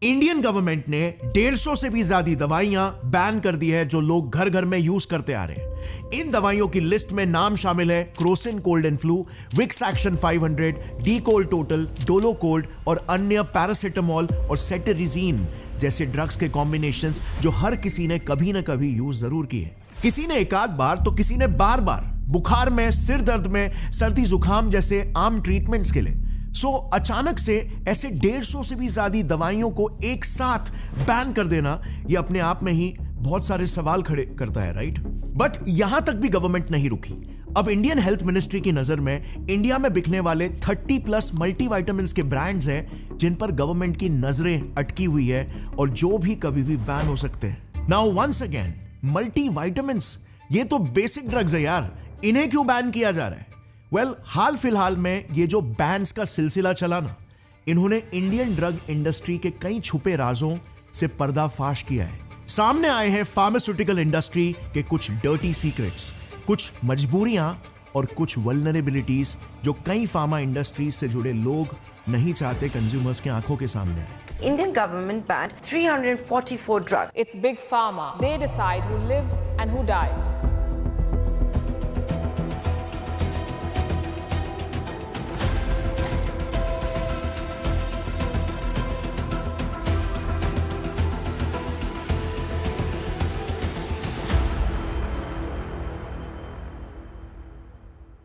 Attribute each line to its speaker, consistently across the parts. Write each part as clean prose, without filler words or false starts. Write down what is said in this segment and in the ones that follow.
Speaker 1: Indian government ने 150 से भी ज्यादा दवाइयां बैन कर दी है जो लोग घर घर में यूज करते आ रहे हैं। इन दवाइयों की लिस्ट में नाम शामिल है Crocin cold and flu, Vicks Action 500, D Cold Total, Dolo cold और अन्य पैरासिटामोल और सेटरिजीन जैसे ड्रग्स के कॉम्बिनेशंस जो हर किसी ने कभी ना कभी यूज जरूर किए। किसी ने एक आध बार तो किसी ने बार बार, बुखार में, सिर दर्द में, सर्दी जुकाम जैसे आम ट्रीटमेंट्स के लिए। अचानक से ऐसे 150 से भी ज्यादा दवाइयों को एक साथ बैन कर देना ये अपने आप में ही बहुत सारे सवाल खड़े करता है, राइट? बट यहां तक भी गवर्नमेंट नहीं रुकी। अब इंडियन हेल्थ मिनिस्ट्री की नजर में इंडिया में बिकने वाले 30+ मल्टीविटामिन्स के ब्रांड्स हैं जिन पर गवर्नमेंट की नजरें अटकी हुई है और जो भी कभी भी बैन हो सकते हैं। नाउ वंस अगेन, मल्टीविटामिन्स ये तो बेसिक ड्रग्स है यार, इन्हें क्यों बैन किया जा रहा है? हाल फिलहाल में ये जो बैन्स का सिलसिला चला ना, इन्होंने इंडियन ड्रग इंडस्ट्री के कई छुपे राजों से पर्दाफाश किया है। सामने आए हैं फार्मास्यूटिकल इंडस्ट्री के कुछ डर्टी सीक्रेट्स, कुछ मजबूरियां और कुछ वल्नरेबिलिटीज जो कई फार्मा इंडस्ट्रीज से जुड़े लोग नहीं चाहते कंज्यूमर्स के आंखों के सामने आए।
Speaker 2: Indian government banned 344 drugs.
Speaker 3: It's big pharma. They decide who lives and who dies.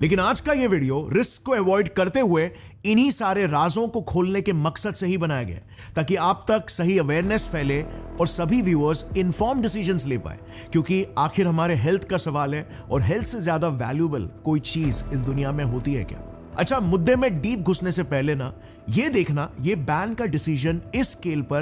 Speaker 1: लेकिन आज का ये वीडियो रिस्क को अवॉइड करते हुए इन्हीं सारे राजों को खोलने के मकसद से ही बनाया गया ताकि आप तक सही अवेयरनेस फैले और सभी व्यूअर्स इन्फॉर्म डिसीजंस ले पाए, क्योंकि आखिर हमारे हेल्थ का सवाल है और हेल्थ से ज्यादा वैल्यूएबल कोई चीज इस दुनिया में होती है क्या? अच्छा, मुद्दे में डीप घुसने से पहले ना ये देखना, ये बैन का डिसीजन इस स्केल पर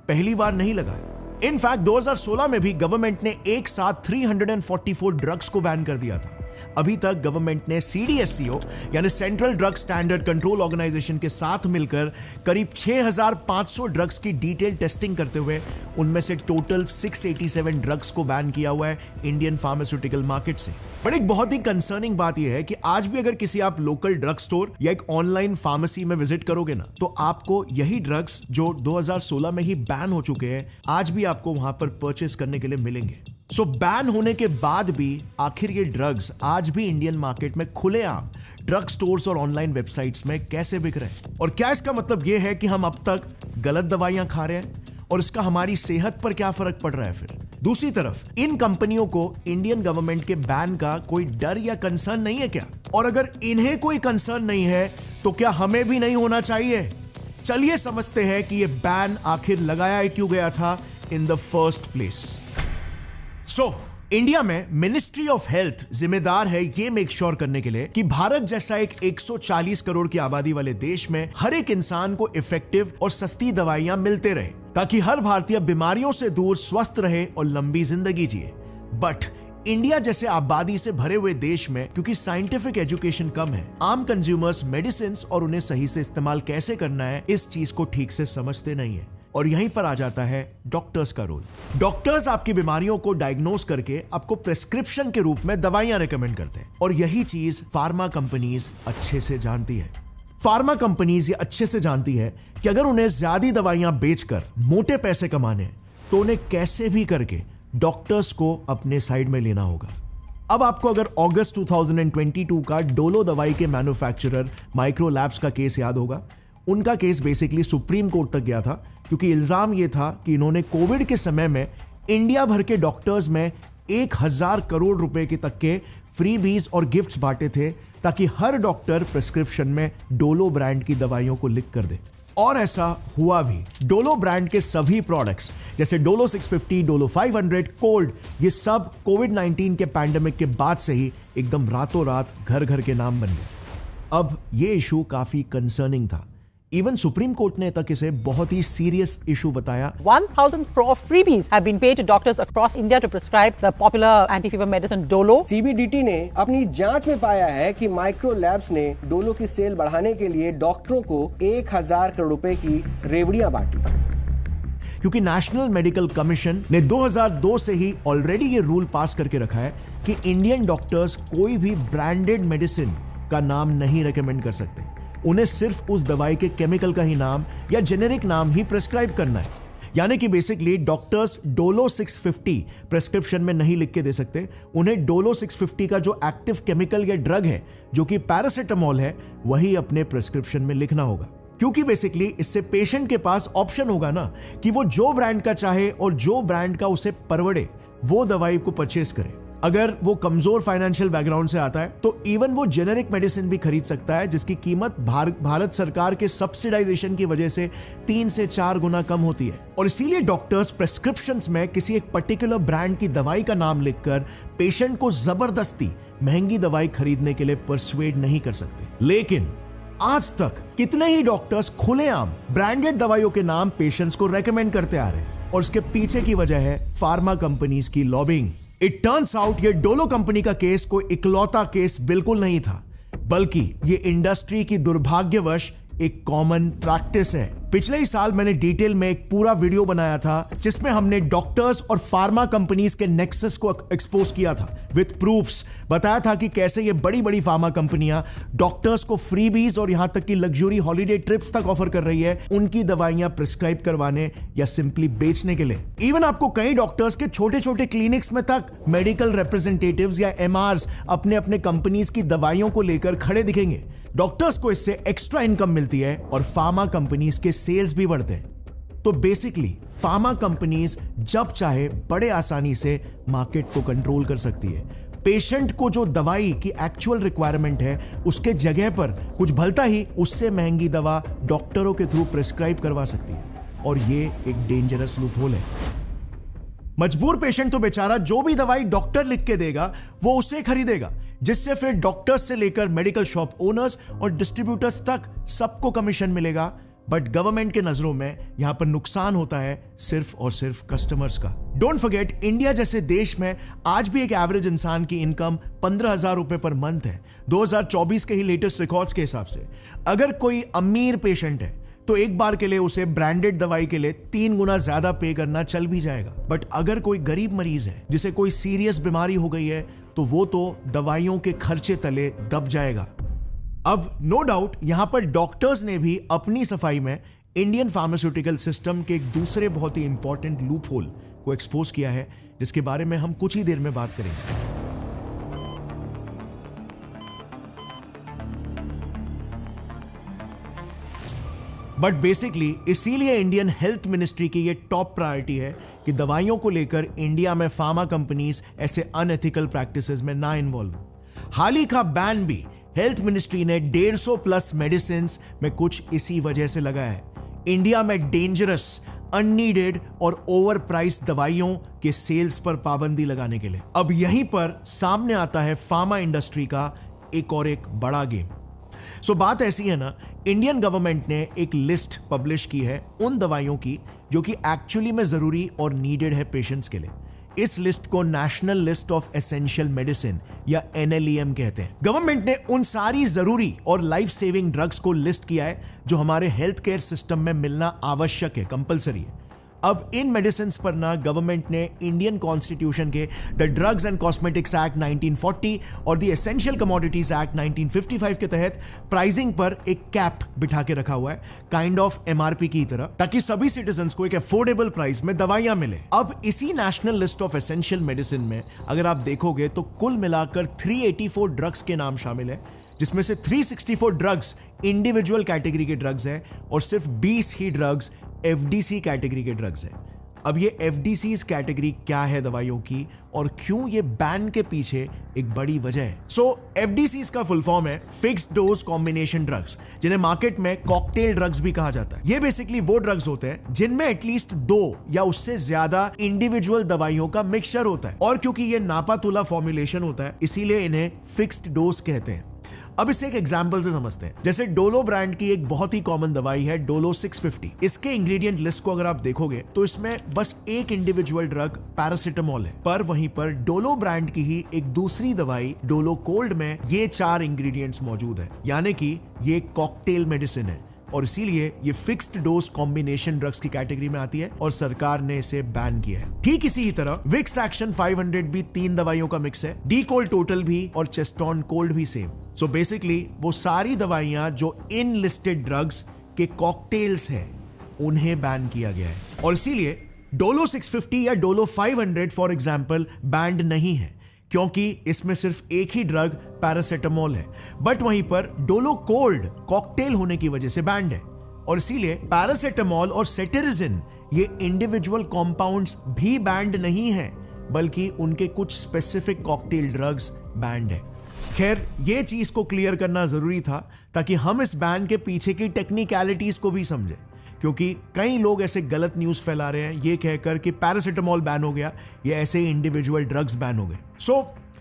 Speaker 1: पहली बार नहीं लगा है। इनफैक्ट 2016 में भी गवर्नमेंट ने एक साथ 344 ड्रग्स को बैन कर दिया था। अभी तक गवर्नमेंट ने CDSCO यानी Central Drug Standard Control Organisation के साथ मिलकर करीब 6500 ड्रग्स की डिटेल टेस्टिंग करते हुए उनमें से टोटल 687 ड्रग्स को बैन किया हुआ है इंडियन फार्मास्यूटिकल मार्केट से। पर एक बहुत ही कंसर्निंग बात यह है कि आज भी अगर किसी आप लोकल ड्रग स्टोर या एक ऑनलाइन फार्मेसी में विजिट करोगे ना, तो आपको यही ड्रग्स जो 2016 में ही बैन हो चुके हैं आज भी आपको वहां पर परचेस करने के लिए मिलेंगे। बैन होने के बाद भी आखिर ये ड्रग्स आज भी इंडियन मार्केट में खुलेआम ड्रग स्टोर्स और ऑनलाइन वेबसाइट्स में कैसे बिक रहे हैं? और क्या इसका मतलब ये है कि हम अब तक गलत दवाइयां खा रहे हैं और इसका हमारी सेहत पर क्या फर्क पड़ रहा है? फिर दूसरी तरफ इन कंपनियों को इंडियन गवर्नमेंट के बैन का कोई डर या कंसर्न नहीं है क्या? और अगर इन्हें कोई कंसर्न नहीं है तो क्या हमें भी नहीं होना चाहिए? चलिए समझते हैं कि यह बैन आखिर लगाया क्यों गया था इन द फर्स्ट प्लेस। इंडिया में मिनिस्ट्री ऑफ हेल्थ जिम्मेदार है ये मेक श्योर करने के लिए कि भारत जैसा एक 140 करोड़ की आबादी वाले देश में हर एक इंसान को इफेक्टिव और सस्ती दवाइयां मिलते रहे ताकि हर भारतीय बीमारियों से दूर स्वस्थ रहे और लंबी जिंदगी जिए। बट इंडिया जैसे आबादी से भरे हुए देश में क्योंकि साइंटिफिक एजुकेशन कम है, आम कंज्यूमर्स मेडिसिन और उन्हें सही से इस्तेमाल कैसे करना है इस चीज को ठीक से समझते नहीं है। और यहीं पर आ जाता है डॉक्टर्स का रोल। डॉक्टर्स आपकी बीमारियों को डायग्नोस करके आपको प्रेस्क्रिप्शन के रूप में दवाइयां रेकमेंड करते हैं और यही चीज फार्मा कंपनीज अच्छे से जानती है। फार्मा कंपनीज ये अच्छे से जानती है कि अगर उन्हें ज्यादा दवाइयां बेचकर मोटे पैसे कमाने तो उन्हें कैसे भी करके डॉक्टर्स को अपने साइड में लेना होगा। अब आपको अगर अगस्त 2022 का डोलो दवाई के मैन्युफैक्चरर माइक्रो लैब्स का केस याद होगा, उनका केस बेसिकली सुप्रीम कोर्ट तक गया था क्योंकि इल्जाम यह था कि इन्होंने कोविड के समय में इंडिया भर के डॉक्टर्स में 1000 करोड़ रुपए के तक के फ्रीबीज और गिफ्ट्स बांटे थे ताकि हर डॉक्टर प्रिस्क्रिप्शन में डोलो ब्रांड की दवाइयों को लिख कर दे। और ऐसा हुआ भी। डोलो ब्रांड के सभी प्रोडक्ट्स जैसे डोलो 650, डोलो 500, कोल्ड, ये सब कोविड-19 के पैंडेमिक के बाद से ही एकदम रातों रात घर घर के नाम बन गए। अब ये इशू काफी कंसर्निंग था। इवन सुप्रीम कोर्ट ने तक इसे बहुत ही सीरियस इशू बताया।
Speaker 4: 1,000 crore freebies have been paid to doctors across India to prescribe the popular anti-fever medicine Dolo.
Speaker 5: CBDT ने अपनी जांच में पाया है कि माइक्रो लैब्स ने डोलो की सेल बढ़ाने के लिए डॉक्टरों को 1000 करोड़ रुपए की रेवड़ियां बांटी।
Speaker 1: क्योंकि नेशनल मेडिकल कमीशन ने 2002 से ही ऑलरेडी ये रूल पास करके रखा है कि इंडियन डॉक्टर्स कोई भी ब्रांडेड मेडिसिन का नाम नहीं रेकमेंड कर सकते। उन्हें सिर्फ उस दवाई के केमिकल का ही नाम या जेनेरिक नाम ही प्रेस्क्राइब करना है। यानी कि बेसिकली डॉक्टर्स डोलो 650 प्रेस्क्रिप्शन में नहीं लिख के दे सकते, उन्हें डोलो 650 का जो एक्टिव केमिकल या ड्रग है जो कि पैरासिटामोल है वही अपने प्रेस्क्रिप्शन में लिखना होगा। क्योंकि बेसिकली इससे पेशेंट के पास ऑप्शन होगा ना कि वो जो ब्रांड का चाहे और जो ब्रांड का उसे परवड़े वो दवाई को परचेस करे। अगर वो कमजोर फाइनेंशियल बैकग्राउंड से आता है तो इवन वो जेनेरिक मेडिसिन भी खरीद सकता है जिसकी कीमत भारत सरकार के सब्सिडाइजेशन की वजह से 3 से 4 गुना कम होती है। और इसीलिए डॉक्टर्स प्रेस्क्रिप्शंस में किसी एक पर्टिकुलर ब्रांड की दवाई का नाम लिखकर पेशेंट को जबरदस्ती महंगी दवाई खरीदने के लिए परसुएड नहीं कर सकते। लेकिन आज तक कितने ही डॉक्टर्स खुलेआम ब्रांडेड दवाइयों के नाम पेशेंट्स को रेकमेंड करते आ रहे हैं और उसके पीछे की वजह है फार्मा कंपनीज की लॉबिंग। इट टर्न्स आउट ये डोलो कंपनी का केस कोई इकलौता केस बिल्कुल नहीं था, बल्कि ये इंडस्ट्री की दुर्भाग्यवश एक कॉमन प्रैक्टिस है। पिछले ही साल मैंने डिटेल में एक पूरा वीडियो बनाया था जिसमें हमने डॉक्टर्स और फार्मा कंपनीज के नेक्सस को एक्सपोज किया था विद प्रूफ्स। बताया था कि कैसे ये बड़ी बड़ी फार्मा कंपनियां डॉक्टर्स को फ्रीबीज और यहां तक कि लग्जरी हॉलिडे ट्रिप्स तक ऑफर कर रही है उनकी दवाइयां प्रिस्क्राइब करवाने या सिंपली बेचने के लिए। इवन आपको कई डॉक्टर्स के छोटे छोटे क्लिनिक्स में तक मेडिकल रिप्रेजेंटेटिव्स या एमआरस अपने अपने कंपनीज की दवाइयों को लेकर खड़े दिखेंगे। डॉक्टर्स को इससे एक्स्ट्रा इनकम मिलती है और फार्मा कंपनीज के सेल्स भी बढ़ते हैं। तो बेसिकली फार्मा कंपनीज जब चाहे बड़े आसानी से मार्केट को कंट्रोल कर सकती है। पेशेंट को जो दवाई की एक्चुअल रिक्वायरमेंट है उसके जगह पर कुछ भलता ही उससे महंगी दवा डॉक्टरों के थ्रू प्रिस्क्राइब करवा सकती है और ये एक डेंजरस लूपहोल है। मजबूर पेशेंट तो बेचारा जो भी दवाई डॉक्टर लिख के देगा वो उसे खरीदेगा, जिससे फिर डॉक्टर्स से लेकर मेडिकल शॉप ओनर्स और डिस्ट्रीब्यूटर्स तक सबको कमीशन मिलेगा। बट गवर्नमेंट के नजरों में यहां पर नुकसान होता है सिर्फ और सिर्फ कस्टमर्स का। डोंट फॉरगेट, इंडिया जैसे देश में आज भी एक एवरेज इंसान की इनकम 15,000 रुपए पर मंथ है 2024 के ही लेटेस्ट रिकॉर्ड्स के हिसाब से। अगर कोई अमीर पेशेंट है तो एक बार के लिए उसे ब्रांडेड दवाई के लिए 3 गुना ज्यादा पे करना चल भी जाएगा। बट अगर कोई गरीब मरीज है जिसे कोई सीरियस बीमारी हो गई है तो वो तो दवाइयों के खर्चे तले दब जाएगा। अब नो डाउट यहां पर डॉक्टर्स ने भी अपनी सफाई में इंडियन फार्मास्यूटिकल सिस्टम के एक दूसरे बहुत ही इंपॉर्टेंट लूपहोल को एक्सपोज किया है, जिसके बारे में हम कुछ ही देर में बात करेंगे। बट बेसिकली इसीलिए इंडियन हेल्थ मिनिस्ट्री की ये टॉप प्रायोरिटी है कि दवाइयों को लेकर इंडिया में फार्मा कंपनीज ऐसे अनएथिकल प्रैक्टिसेस में ना इन्वॉल्व हो। हाल ही का बैन भी हेल्थ मिनिस्ट्री ने 150 प्लस मेडिसिन में कुछ इसी वजह से लगाया है। इंडिया में डेंजरस, अननीडेड और ओवर प्राइस दवाइयों के सेल्स पर पाबंदी लगाने के लिए। अब यहीं पर सामने आता है फार्मा इंडस्ट्री का एक और एक बड़ा गेम। सो बात ऐसी है ना, इंडियन गवर्नमेंट ने एक लिस्ट पब्लिश की है उन दवाइयों की जो कि एक्चुअली में जरूरी और नीडेड है पेशेंट्स के लिए। इस लिस्ट को national list of essential medicine या NLEM कहते हैं। गवर्नमेंट ने उन सारी जरूरी और लाइफ सेविंग ड्रग्स को लिस्ट किया है जो हमारे हेल्थ केयर सिस्टम में मिलना आवश्यक है, कंपलसरी है। अब इन मेडिसिन पर ना गवर्नमेंट ने इंडियन कॉन्स्टिट्यूशन के the drugs and cosmetics act 1940 और द एसेंशियल कमोडिटीज एक्ट 1955 के तहत प्राइसिंग पर एक कैप बिठा के रखा हुआ है, काइंड ऑफ MRP की तरह, ताकि सभी सिटीजन्स को एक अफोर्डेबल प्राइस में दवाइयां मिले। अब इसी national list of essential medicine में अगर आप देखोगे तो कुल मिलाकर 384 ड्रग्स के नाम शामिल है, जिसमें से 364 ड्रग्स इंडिविजुअल कैटेगरी के ड्रग्स हैं और सिर्फ 20 ही ड्रग्स FDC कैटेगरी के ड्रग्स हैं। अब ये FDCs कैटेगरी क्या है दवाइयों की और क्यों ये बैन के पीछे एक बड़ी वजह है। सो FDCs का फुल फॉर्म है फिक्स्ड डोज कॉम्बिनेशन ड्रग्स, जिन्हें मार्केट में कॉकटेल ड्रग्स भी कहा जाता है। ये बेसिकली वो ड्रग्स होते हैं जिनमें एटलीस्ट 2 या उससे ज्यादा इंडिविजुअल दवाइयों का मिक्सचर होता है, और क्योंकि ये नापातुला फॉर्मुलेशन होता है इसीलिए इन्हें फिक्स्ड डोज कहते हैं। अब इसे एक एग्जांपल से समझते हैं। जैसे डोलो ब्रांड की एक बहुत ही कॉमन दवाई है डोलो 650। इसके इंग्रेडिएंट लिस्ट को अगर आप देखोगे तो इसमें बस एक इंडिविजुअल ड्रग पैरासिटामोल है, पर वहीं पर डोलो ब्रांड की ही एक दूसरी दवाई डोलो कोल्ड में ये 4 इंग्रेडिएंट्स मौजूद है, यानी कि ये कॉकटेल मेडिसिन है और इसीलिए ये फिक्स्ड डोज कॉम्बिनेशन ड्रग्स की कैटेगरी में आती है और सरकार ने इसे बैन किया है। ठीक इसी ही तरह विक्स एक्शन 500 भी 3 दवाइयों का मिक्स है, डी कोल्ड टोटल भी और चेस्टॉन कोल्ड भी सेम। सो बेसिकली वो सारी दवाइयां जो इन लिस्टेड ड्रग्स के कॉकटेल्स हैं उन्हें बैन किया गया है। और इसीलिए डोलो 650 या डोलो 500 फॉर एग्जाम्पल बैंड नहीं है, क्योंकि इसमें सिर्फ एक ही ड्रग पैरासिटामोल है। बट वहीं पर डोलो कोल्ड कॉकटेल होने की वजह से बैंड है। और इसीलिए पैरासिटामोल और सेटेरिजिन ये इंडिविजुअल कॉम्पाउंड्स भी बैंड नहीं है, बल्कि उनके कुछ स्पेसिफिक कॉकटेल ड्रग्स बैंड है। खैर, ये चीज को क्लियर करना जरूरी था ताकि हम इस बैन के पीछे की टेक्निकलिटीज को भी समझें, क्योंकि कई लोग ऐसे गलत न्यूज फैला रहे हैं ये कहकर कि पैरासिटामोल बैन हो गया, ये ऐसे ही इंडिविजुअल ड्रग्स बैन हो गए। सो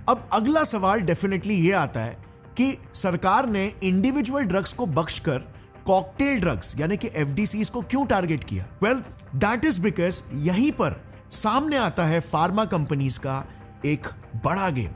Speaker 1: अब अगला सवाल डेफिनेटली ये आता है कि सरकार ने इंडिविजुअल ड्रग्स को बख्शकर कॉकटेल ड्रग्स यानी कि एफडीसीज को क्यों टारगेट किया? वेल, दैट इज बिकॉज यहीं पर सामने आता है फार्मा कंपनीज का एक बड़ा गेम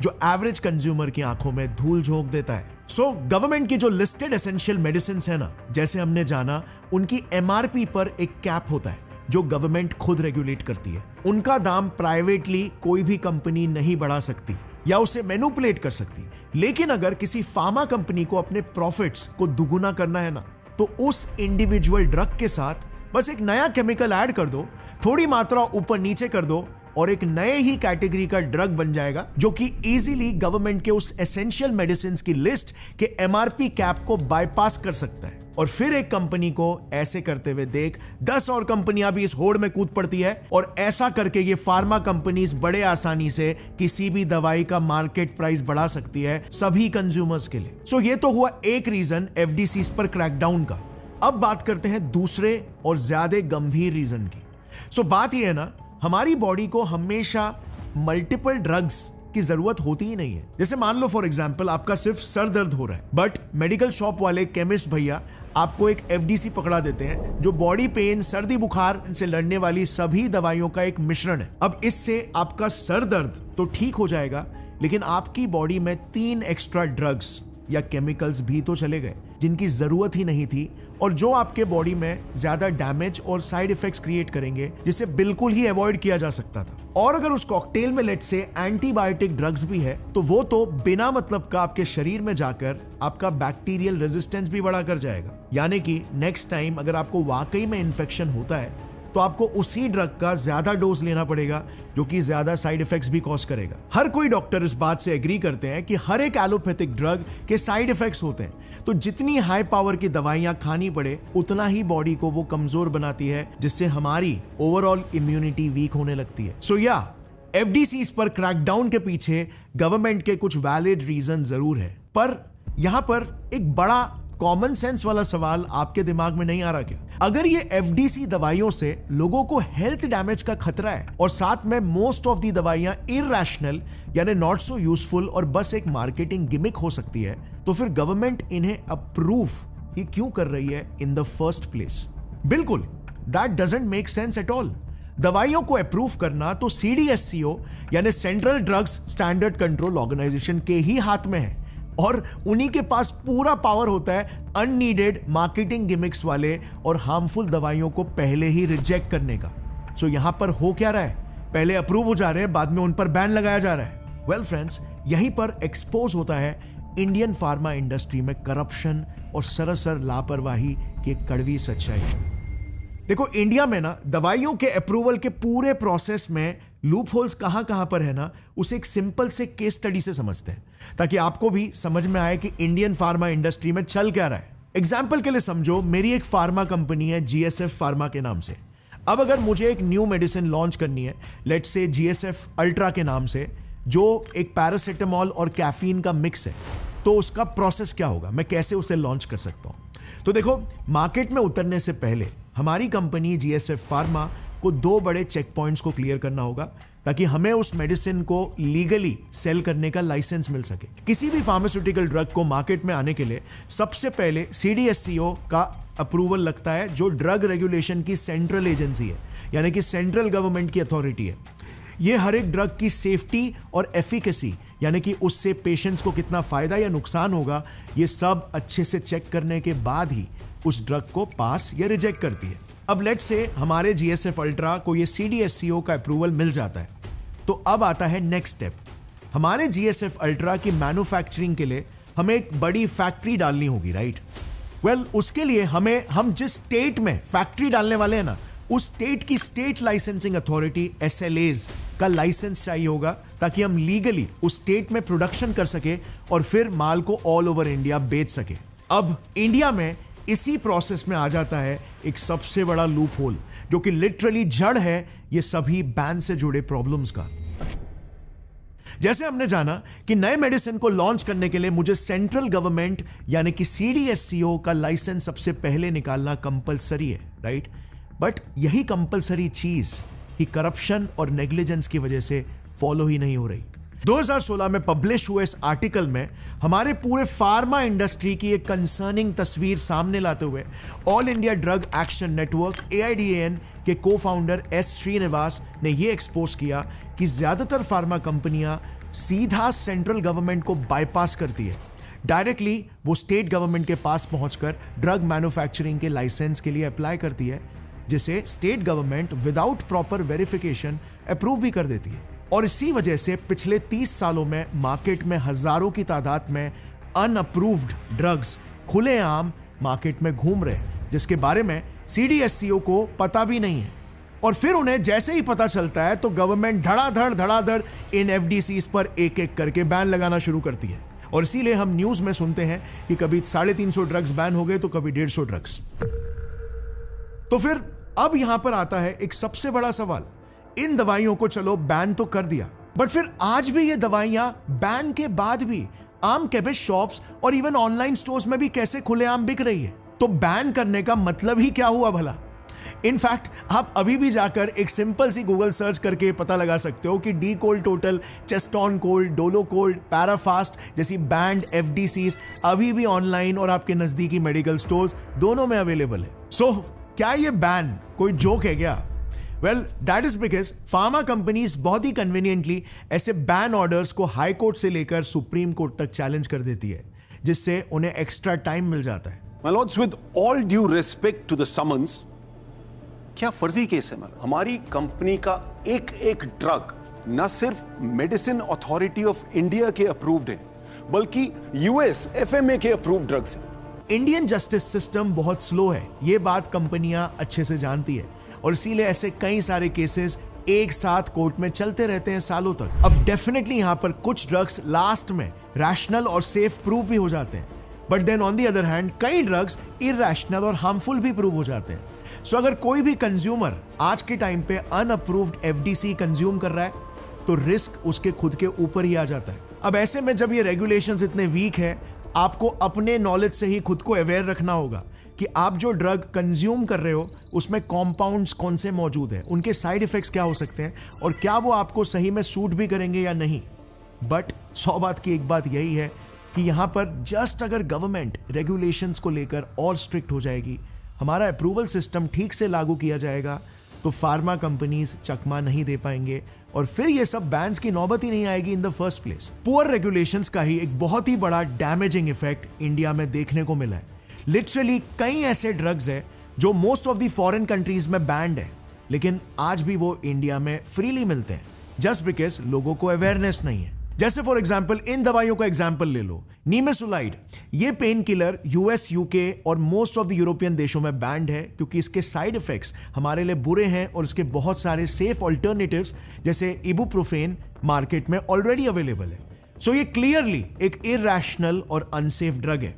Speaker 1: जो एवरेज कंज्यूमर की आंखों में धूल झोंक देता है। सो गवर्नमेंट की जो लिस्टेड एसेंशियल मेडिसिन है ना, जैसे हमने जाना, उनकी एमआरपी पर एक कैप होता है जो गवर्नमेंट खुद रेगुलेट करती है। उनका दाम प्राइवेटली कोई भी कंपनी नहीं बढ़ा सकती या उसे मैनिपुलेट कर सकती। लेकिन अगर किसी फार्मा कंपनी को अपने प्रॉफिट्स को दुगुना करना है ना, तो उस इंडिविजुअल ड्रग के साथ बस एक नया केमिकल ऐड कर दो, थोड़ी मात्रा ऊपर नीचे कर दो और एक नए ही कैटेगरी का ड्रग बन जाएगा जो कि इजीली गवर्नमेंट के उस एसेंशियल मेडिसिन की लिस्ट के एमआरपी कैप को बाईपास कर सकता है। और फिर एक कंपनी को ऐसे करते हुए देख 10 और कंपनियां भी इस होड़ में कूद पड़ती है और ऐसा करके ये फार्मा कंपनीज बड़े आसानी से किसी भी दवाई का मार्केट प्राइस बढ़ा सकती है सभी कंज्यूमर्स के लिए। सो ये तो हुआ एक रीजन एफडीसीज पर क्रैकडाउन का। अब बात करते हैं दूसरे और ज्यादा गंभीर रीजन की। सो बात यह है ना, हमारी बॉडी को हमेशा मल्टीपल ड्रग्स की जरूरत होती ही नहीं है। जैसे मान लो फॉर एग्जांपल आपका सिर्फ सर दर्द हो रहा है, बट मेडिकल शॉप वाले केमिस्ट भैया आपको एक एफडीसी पकड़ा देते हैं जो बॉडी पेन, सर्दी बुखार से लड़ने वाली सभी दवाइयों का एक मिश्रण है। अब इससे आपका सर दर्द तो ठीक हो जाएगा, लेकिन आपकी बॉडी में 3 एक्स्ट्रा ड्रग्स या केमिकल्स भी तो चले गए जिनकी जरूरत ही नहीं थी और जो आपके बॉडी में ज्यादा डैमेज और साइड इफेक्ट्स क्रिएट करेंगे, जिसे बिल्कुल ही अवॉइड किया जा सकता था। और अगर उस कॉकटेल में लेट से एंटीबायोटिक ड्रग्स भी है, तो वो तो बिना मतलब का आपके शरीर में जाकर आपका बैक्टीरियल रेजिस्टेंस भी बढ़ा कर जाएगा। यानी कि नेक्स्ट टाइम अगर आपको वाकई में इन्फेक्शन होता है तो आपको उसी ड्रग का ज्यादा डोज लेना पड़ेगा जो कि ज्यादा साइड इफेक्ट्स भी कॉज करेगा। हर कोई डॉक्टर इस बात से एग्री करते हैं कि हर एक एलोपैथिक ड्रग के साइड इफेक्ट्स होते हैं, तो जितनी हाई पावर की दवाइयां खानी पड़े उतना ही बॉडी को वो कमजोर बनाती है, जिससे हमारी ओवरऑल इम्यूनिटी वीक होने लगती है। सो या एफडीसीज पर क्रैकडाउन के पीछे गवर्नमेंट के कुछ वैलिड रीजन जरूर है, पर यहां पर एक बड़ा कॉमन सेंस वाला सवाल आपके दिमाग में नहीं आ रहा क्या? अगर ये एफडीसी दवाइयों से लोगों को हेल्थ डैमेज का खतरा है और साथ में मोस्ट ऑफ दी दवाइयां इरैशनल यानी नॉट सो यूजफुल और बस एक मार्केटिंग गिमिक हो सकती है, तो फिर गवर्नमेंट इन्हें अप्रूव ही क्यों कर रही है इन द फर्स्ट प्लेस? बिल्कुल, that doesn't make sense at all. दवाइयों को अप्रूव करना तो CDSCO यानी Central Drugs Standard Control Organisation के ही हाथ में है और उन्हीं के पास पूरा पावर होता है अननीडेड मार्केटिंग गिमिक्स वाले और हार्मफुल दवाइयों को पहले ही रिजेक्ट करने का। सो यहां पर हो क्या रहा है? पहले अप्रूव हो जा रहे हैं, बाद में उन पर बैन लगाया जा रहा है। वेल फ्रेंड्स, यहीं पर एक्सपोज होता है इंडियन फार्मा इंडस्ट्री में करप्शन और सरासर लापरवाही की एक कड़वी सच्चाई। देखो, इंडिया में ना दवाइयों के अप्रूवल के पूरे प्रोसेस में लूप होल्स कहां पर है ना, उसे एक सिंपल से केस स्टडी से समझते हैं ताकि आपको भी समझ में आए कि इंडियन फार्मा इंडस्ट्री में चल क्या रहा है। एग्जाम्पल के लिए समझो, मेरी एक फार्मा कंपनी है GSF फार्मा के नाम से। अब अगर मुझे एक न्यू मेडिसिन लॉन्च करनी है, लेट्स से GSF अल्ट्रा के नाम से, जो एक पैरासिटामोल और कैफीन का मिक्स है, तो उसका प्रोसेस क्या होगा? मैं कैसे उसे लॉन्च कर सकता हूं? तो देखो, मार्केट में उतरने से पहले हमारी कंपनी GSF फार्मा को 2 बड़े चेक पॉइंट्स को क्लियर करना होगा ताकि हमें उस मेडिसिन को लीगली सेल करने का लाइसेंस मिल सके। किसी भी फार्मास्यूटिकल ड्रग को मार्केट में आने के लिए सबसे पहले CDSCO का अप्रूवल लगता है, जो ड्रग रेगुलेशन की सेंट्रल एजेंसी है, यानी कि सेंट्रल गवर्नमेंट की अथॉरिटी है। ये हर एक ड्रग की सेफ्टी और एफिकेसी, यानी कि उससे पेशेंट्स को कितना फायदा या नुकसान होगा, ये सब अच्छे से चेक करने के बाद ही उस ड्रग को पास या रिजेक्ट करती है। अब लेट्स से हमारे GSF अल्ट्रा को ये CDSCO का अप्रूवल मिल जाता है, तो अब आता है नेक्स्ट स्टेप। हमारे GSF अल्ट्रा की मैन्युफैक्चरिंग के लिए हमें एक बड़ी फैक्ट्री डालनी होगी, राइट? वेल, उसके लिए हम जिस स्टेट में फैक्ट्री डालने वाले हैं ना, उस स्टेट की स्टेट लाइसेंसिंग अथॉरिटी SLAs का लाइसेंस चाहिए होगा, ताकि हम लीगली उस स्टेट में प्रोडक्शन कर सके और फिर माल को ऑल ओवर इंडिया बेच सके। अब इंडिया में इसी प्रोसेस में आ जाता है एक सबसे बड़ा लूप होल, जो कि लिटरली जड़ है ये सभी बैन से जुड़े प्रॉब्लम्स का। जैसे हमने जाना कि नए मेडिसिन को लॉन्च करने के लिए मुझे सेंट्रल गवर्नमेंट यानी कि CDSCO का लाइसेंस सबसे पहले निकालना कंपलसरी है, राइट? बट यही कंपलसरी चीज ही करप्शन और नेग्लिजेंस की वजह से फॉलो ही नहीं हो रही। 2016 में पब्लिश हुए इस आर्टिकल में हमारे पूरे फार्मा इंडस्ट्री की एक कंसर्निंग तस्वीर सामने लाते हुए all India drug action network AIDAN के को-फाउंडर S श्रीनिवास ने यह एक्सपोज किया कि ज्यादातर फार्मा कंपनियां सीधा सेंट्रल गवर्नमेंट को बाईपास करती है। डायरेक्टली वो स्टेट गवर्नमेंट के पास पहुंचकर ड्रग मैन्युफैक्चरिंग के लाइसेंस के लिए अप्लाई करती है, जिसे state government without proper verification approve भी कर देती है। और इसी वजह से पिछले 30 सालों में मार्केट में हजारों की तादाद में अनअप्रूव्ड ड्रग्स खुलेआम मार्केट में घूम रहे हैं, जिसके बारे में CDSCO को पता भी नहीं है। और फिर उन्हें जैसे ही पता चलता है तो गवर्नमेंट धड़ाधड़ इन FDCs पर एक एक करके बैन लगाना शुरू करती है। और इसीलिए हम न्यूज में सुनते हैं कि कभी 350 ड्रग्स बैन हो गए तो कभी 150 ड्रग्स। तो फिर अब यहां पर आता है एक सबसे बड़ा सवाल, इन दवाइयों को चलो बैन तो कर दिया, बट फिर आज भी ये दवाइयां बैन के बाद भी आम केमिस्ट शॉप्स और इवन ऑनलाइन स्टोर्स में भी कैसे खुलेआम बिक रही है? तो बैन करने का मतलब ही क्या हुआ भला? इनफैक्ट आप अभी भी जाकर एक सिंपल सी गूगल सर्च करके पता लगा सकते हो कि D-Cold Total, Cheston Cold, Dolo Cold, Parafast जैसी बैंड FDCs अभी भी ऑनलाइन और आपके नजदीकी मेडिकल स्टोर्स दोनों में अवेलेबल है। सो क्या ये बैन कोई जोक है क्या? Well, that is because pharma companies बहुत ही कन्वीनियंटली ऐसे बैन ऑर्डर्स को हाई कोर्ट से लेकर सुप्रीम कोर्ट तक चैलेंज कर देती है, जिससे उन्हें एक्स्ट्रा टाइम मिल जाता है।
Speaker 6: My lords, with all due respect to the summons, क्या फर्जी केस है? हमारी कंपनी का एक एक ड्रग न सिर्फ मेडिसिन अथॉरिटी ऑफ इंडिया के अप्रूव्ड है, बल्कि US FMA के अप्रूव्ड ड्रग्स हैं।
Speaker 1: इंडियन जस्टिस सिस्टम बहुत स्लो है, ये बात कंपनियां अच्छे से जानती है, और इसीलिए ऐसे कई सारे केसेस एक साथ कोर्ट में चलते रहते हैं सालों तक। अब डेफिनेटली यहां पर कुछ ड्रग्स लास्ट में रैशनल और सेफ प्रूव भी हो जाते हैं, but then on the other hand कई ड्रग्स इरैशनल और हार्मफुल भी प्रूव हो जाते हैं। सो अगर कोई भी कंज्यूमर आज के टाइम पे अनअप्रूव्ड FDC कंज्यूम कर रहा है तो रिस्क उसके खुद के ऊपर ही आ जाता है। अब ऐसे में जब ये रेगुलेशंस इतने वीक है, आपको अपने नॉलेज से ही खुद को अवेयर रखना होगा कि आप जो ड्रग कंज्यूम कर रहे हो उसमें कॉम्पाउंड्स कौन से मौजूद हैं, उनके साइड इफेक्ट्स क्या हो सकते हैं और क्या वो आपको सही में सूट भी करेंगे या नहीं। बट 100 बात की एक बात यही है कि यहां पर जस्ट अगर गवर्नमेंट रेगुलेशंस को लेकर और स्ट्रिक्ट हो जाएगी, हमारा अप्रूवल सिस्टम ठीक से लागू किया जाएगा, तो फार्मा कंपनीज चकमा नहीं दे पाएंगे और फिर ये सब बैन्स की नौबत ही नहीं आएगी इन the first place. Poor regulations का ही एक बहुत ही बड़ा डैमेजिंग इफेक्ट इंडिया में देखने को मिला है। लिटरली कई ऐसे ड्रग्स है जो most of the foreign countries में बैंड है, लेकिन आज भी वो इंडिया में फ्रीली मिलते हैं जस्ट बिकॉज लोगों को अवेयरनेस नहीं है। जैसे फॉर एग्जाम्पल इन दवाइयों का एग्जाम्पल ले लो, नीमेसुलाइड। ये पेन किलर US, UK और मोस्ट ऑफ द यूरोपियन देशों में बैंड है क्योंकि इसके साइड इफेक्ट्स हमारे लिए बुरे हैं और इसके बहुत सारे सेफ ऑल्टरनेटिव्स जैसे इबुप्रोफेन मार्केट में ऑलरेडी अवेलेबल है। सो ये क्लियरली एक इरैशनल और अनसेफ ड्रग है।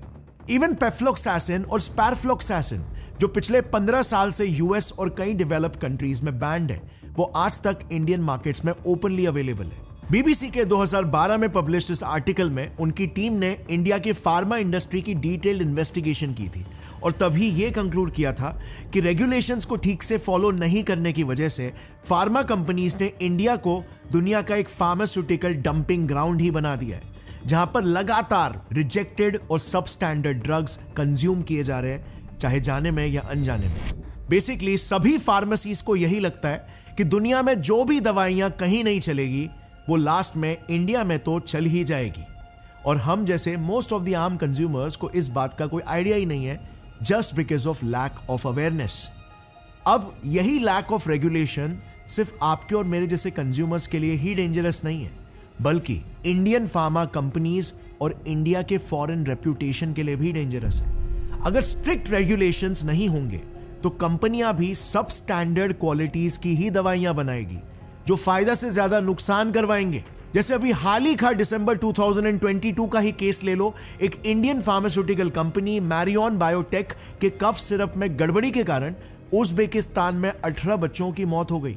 Speaker 1: इवन पेफ्लोक्सासिन और स्पैरफ्लोक्सासिन जो पिछले 15 साल से US और कई डेवलप्ड कंट्रीज में बैंड है, वो आज तक इंडियन मार्केट्स में ओपनली अवेलेबल है। BBC के 2012 में पब्लिश इस आर्टिकल में उनकी टीम ने इंडिया के फार्मा इंडस्ट्री की डिटेल्ड इन्वेस्टिगेशन की थी और तभी यह कंक्लूड किया था कि रेगुलेशंस को ठीक से फॉलो नहीं करने की वजह से फार्मा कंपनीज ने इंडिया को दुनिया का एक फार्मास्यूटिकल डंपिंग ग्राउंड ही बना दिया है, जहां पर लगातार रिजेक्टेड और सब स्टैंडर्ड ड्रग्स कंज्यूम किए जा रहे हैं, चाहे जाने में या अनजाने में। बेसिकली सभी फार्मेसीज को यही लगता है कि दुनिया में जो भी दवाइयां कहीं नहीं चलेगी वो लास्ट में इंडिया में तो चल ही जाएगी, और हम जैसे मोस्ट ऑफ द आम कंज्यूमर्स को इस बात का कोई आइडिया ही नहीं है just because of lack of awareness. अब यही लैक ऑफ रेगुलेशन सिर्फ आपके और मेरे जैसे कंज्यूमर्स के लिए ही डेंजरस नहीं है, बल्कि इंडियन फार्मा कंपनीज और इंडिया के फॉरेन रेप्यूटेशन के लिए भी डेंजरस है। अगर स्ट्रिक्ट रेगुलेशंस नहीं होंगे तो कंपनियां भी सब स्टैंडर्ड क्वालिटीज की ही दवाइयां बनाएगी जो फायदा से ज्यादा नुकसान करवाएंगे। जैसे अभी हाल ही का दिसंबर 2022 का ही केस ले लो। एक Indian pharmaceutical company Marion Biotech के कफ सिरप में गड़बड़ी के कारण उज़्बेकिस्तान में 18 बच्चों की मौत हो गई।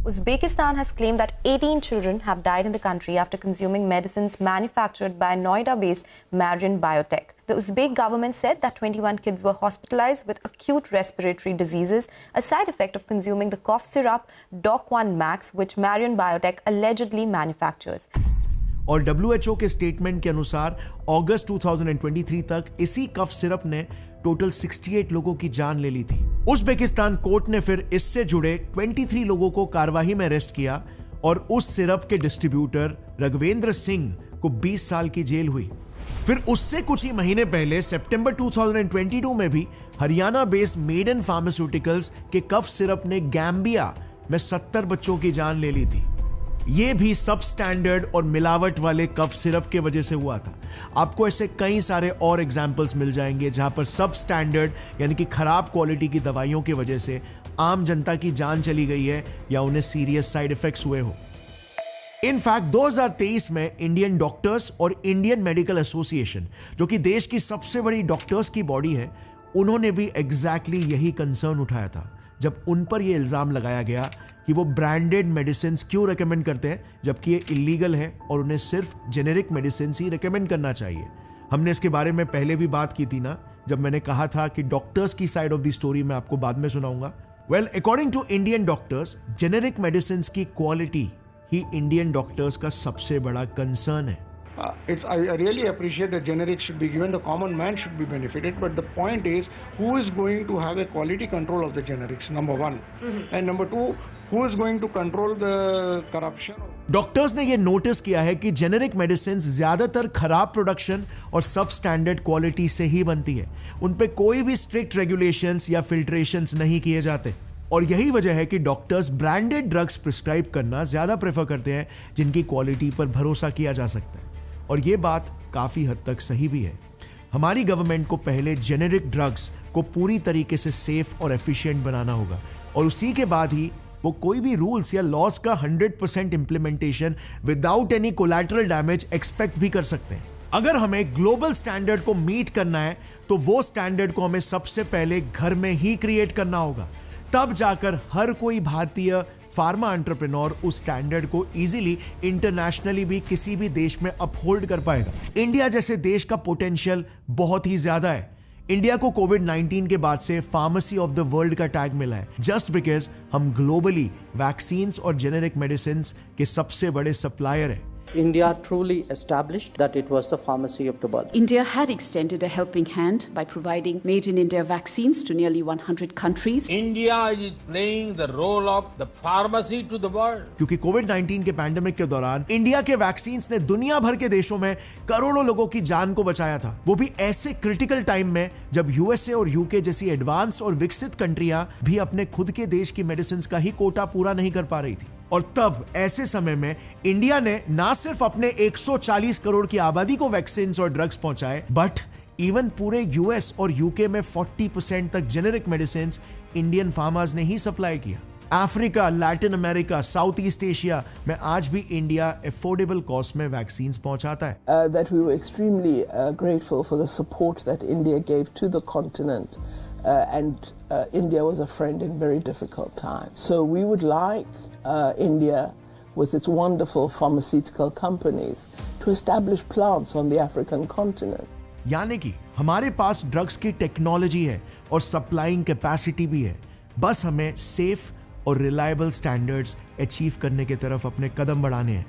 Speaker 2: Uzbekistan has claimed that 18 children have died in the country after consuming medicines manufactured by Noida-based Marion Biotech. The Uzbek government said that 21 kids were hospitalized with acute respiratory diseases, a side effect of consuming the cough syrup Doc1 Max, which Marion Biotech allegedly manufactures.
Speaker 1: और WHO के statement के अनुसार अगस्त 2023 तक इसी cough syrup ने total 68 लोगों की जान ले ली थी। उज़्बेकिस्तान कोर्ट ने फिर इससे जुड़े 23 लोगों को कार्यवाही में अरेस्ट किया और उस सिरप के डिस्ट्रीब्यूटर रघवेंद्र सिंह को 20 साल की जेल हुई। फिर उससे कुछ ही महीने पहले सितंबर 2022 में भी हरियाणा बेस्ड मेडन फार्मास्यूटिकल्स के कफ सिरप ने गैम्बिया में 70 बच्चों की जान ले ली थी। ये भी सब स्टैंडर्ड और मिलावट वाले कफ सिरप के वजह से हुआ था। आपको ऐसे कई सारे और एग्जाम्पल्स मिल जाएंगे जहां पर सब स्टैंडर्ड यानी कि खराब क्वालिटी की दवाइयों की वजह से आम जनता की जान चली गई है या उन्हें सीरियस साइड इफेक्ट्स हुए हो। इनफैक्ट 2023 में इंडियन डॉक्टर्स और इंडियन मेडिकल एसोसिएशन, जो कि देश की सबसे बड़ी डॉक्टर्स की बॉडी है, उन्होंने भी एग्जैक्टली यही कंसर्न उठाया था जब उन पर यह इल्जाम लगाया गया कि वो ब्रांडेड मेडिसिन क्यों रेकमेंड करते हैं जबकि ये इलीगल है और उन्हें सिर्फ जेनेरिक मेडिसिन ही रेकमेंड करना चाहिए। हमने इसके बारे में पहले भी बात की थी ना, जब मैंने कहा था कि डॉक्टर्स की साइड ऑफ द स्टोरी मैं आपको बाद में सुनाऊंगा। Well, according to Indian doctors, generic medicine की क्वालिटी ही इंडियन डॉक्टर्स का सबसे बड़ा कंसर्न है।
Speaker 7: I really appreciate that generics should be given, the common man should be benefited, but the point is, who is going to have a quality control of the generics, number one. And number two, who is going to control the corruption?
Speaker 1: Doctors ने ये notice किया है कि generic medicine ज्यादातर खराब production और सब standard quality से ही बनती है। उन पे कोई भी स्ट्रिक्ट रेगुलेशंस या फिल्ट्रेशंस नहीं किए जाते और यही वजह है कि डॉक्टर्स ब्रांडेड ड्रग्स प्रिस्क्राइब करना ज्यादा प्रेफर करते हैं जिनकी क्वालिटी पर भरोसा किया जा सकता है। और ये बात काफी हद तक सही भी है। हमारी गवर्नमेंट को पहले जेनेरिक ड्रग्स को पूरी तरीके से सेफ और एफिशिएंट बनाना होगा और उसी के बाद ही वो कोई भी रूल्स या लॉस का 100% implementation without any collateral damage expect भी कर सकते हैं। अगर हमें ग्लोबल स्टैंडर्ड को मीट करना है तो वो स्टैंडर्ड को हमें सबसे पहले घर में ही क्रिएट करना होगा, तब जाकर हर कोई भारतीय फार्मा एंटरप्रेन्योर उस स्टैंडर्ड को इजीली इंटरनेशनली भी किसी भी देश में अपहोल्ड कर पाएगा। इंडिया जैसे देश का पोटेंशियल बहुत ही ज्यादा है। इंडिया को कोविड-19 के बाद से फार्मेसी ऑफ द वर्ल्ड का टैग मिला है जस्ट बिकॉज हम ग्लोबली वैक्सीन्स और जेनेरिक मेडिसिन के सबसे बड़े सप्लायर हैं।
Speaker 8: India truly established that it was the pharmacy of the world.
Speaker 9: India had extended a helping hand by providing made in India vaccines to nearly 100 countries.
Speaker 10: India is playing the role of the pharmacy to the world.
Speaker 1: क्योंकि कोविड-19 के pandemic के दौरान India के vaccines ने दुनिया भर के देशों में करोड़ों लोगों की जान को बचाया था, वो भी ऐसे क्रिटिकल टाइम में जब यूएसए और यूके जैसी एडवांस और विकसित कंट्रियां भी अपने खुद के देश की मेडिसिन का ही कोटा पूरा नहीं कर पा रही थी। और तब ऐसे समय में इंडिया ने ना सिर्फ अपने 140 करोड़ की आबादी को वैक्सीन और ड्रग्स पहुंचाए, बट इवन पूरे यूएस और यूके में 40% तक जेनेरिक मेडिसिन इंडियन फार्मास ने ही सप्लाई किया। Africa, Latin America, south east Asia में आज भी इंडिया अफोर्डेबल कॉस्ट में वैक्सीन पहुंचाता है।
Speaker 11: That we were extremely grateful for the support that India gave to the continent, and India was a friend in very difficult times. So we would like India, with its wonderful pharmaceutical companies, to establish plants on the African continent.
Speaker 1: यानी कि हमारे पास drugs की technology है और supplying capacity भी है, बस हमें सेफ और रिलायबल स्टैंडर्ड्स अचीव करने की तरफ अपने कदम बढ़ाने हैं।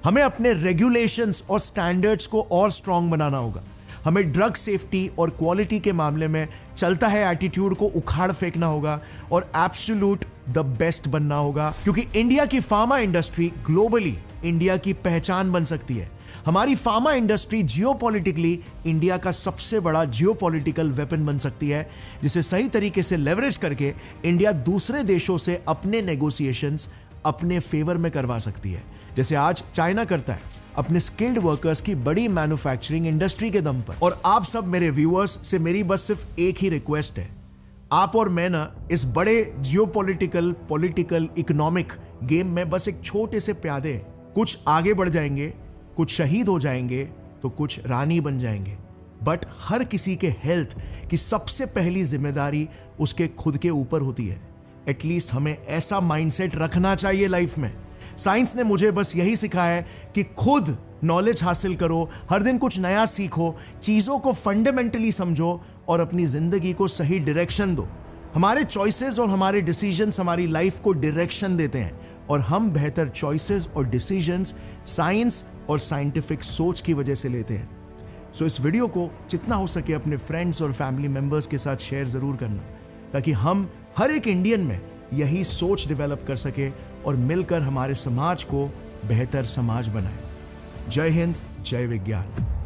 Speaker 1: हमें अपने रेगुलेशंस और स्टैंडर्ड्स को और स्ट्रांग बनाना होगा। हमें ड्रग सेफ्टी और क्वालिटी के मामले में चलता है एटीट्यूड को उखाड़ फेंकना होगा और एब्सोल्यूट द बेस्ट बनना होगा, क्योंकि इंडिया की फार्मा इंडस्ट्री ग्लोबली इंडिया की पहचान बन सकती है। हमारी फार्मा इंडस्ट्री जियोपॉलिटिकली इंडिया का सबसे बड़ा जियोपॉलिटिकल वेपन बन सकती है, जिसे सही तरीके से लेवरेज करके इंडिया दूसरे देशों से अपने नेगोशिएशंस अपने फेवर में करवा सकती है, जैसे आज चाइना करता है। अपने स्किल्ड वर्कर्स की बड़ी मैन्युफैक्चरिंग इंडस्ट्री के दम पर। और आप सब मेरे व्यूअर्स से मेरी बस सिर्फ एक ही रिक्वेस्ट है, आप और मैं ना इस बड़े जियोपॉलिटिकल, पॉलिटिकल, इकोनॉमिक गेम में बस एक छोटे से प्यादे हैं। कुछ आगे बढ़ जाएंगे, कुछ शहीद हो जाएंगे, तो कुछ रानी बन जाएंगे, बट हर किसी के हेल्थ की सबसे पहली जिम्मेदारी उसके खुद के ऊपर होती है। एटलीस्ट हमें ऐसा माइंडसेट रखना चाहिए लाइफ में। साइंस ने मुझे बस यही सिखाया है कि खुद नॉलेज हासिल करो, हर दिन कुछ नया सीखो, चीजों को फंडामेंटली समझो और अपनी जिंदगी को सही डायरेक्शन दो। हमारे चॉइसेस और हमारे डिसीजंस हमारी लाइफ को डायरेक्शन देते हैं और हम बेहतर चॉइसेस और डिसीजंस साइंस और साइंटिफिक सोच की वजह से लेते हैं। सो इस वीडियो को जितना हो सके अपने फ्रेंड्स और फैमिली मेंबर्स के साथ शेयर जरूर करना, ताकि हम हर एक इंडियन में यही सोच डेवलप कर सके और मिलकर हमारे समाज को बेहतर समाज बनाए। जय हिंद, जय विज्ञान।